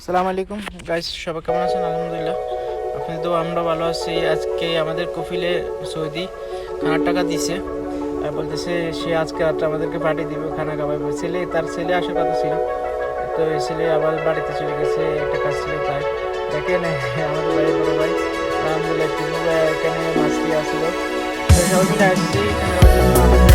আসসালামু আলাইকুম গাইস, সবাই কেমন আছেন? আলহামদুলিল্লাহ, আপনি তো আমরা ভালো আছি। আজকে আমাদের কফিলে সৌদি খানার টাকা দিছে আর বলতেছে সে আজকে রাত্রে আমাদেরকে পাঠিয়ে দিবে খানা খাওয়াবে। তার ছেলে আসার কথা ছিল, তো ছেলে আবার বাড়িতে চলে গেছে, একটা কাজ ছিল তাই। দেখেন আমাদের বাড়ির বড় ভাই আলহামদুলিল্লাহ তিনি এখানে মাছ দিয়ে আসলো, তো সবাই মিলে আসছি খানা খাওয়ার জন্য।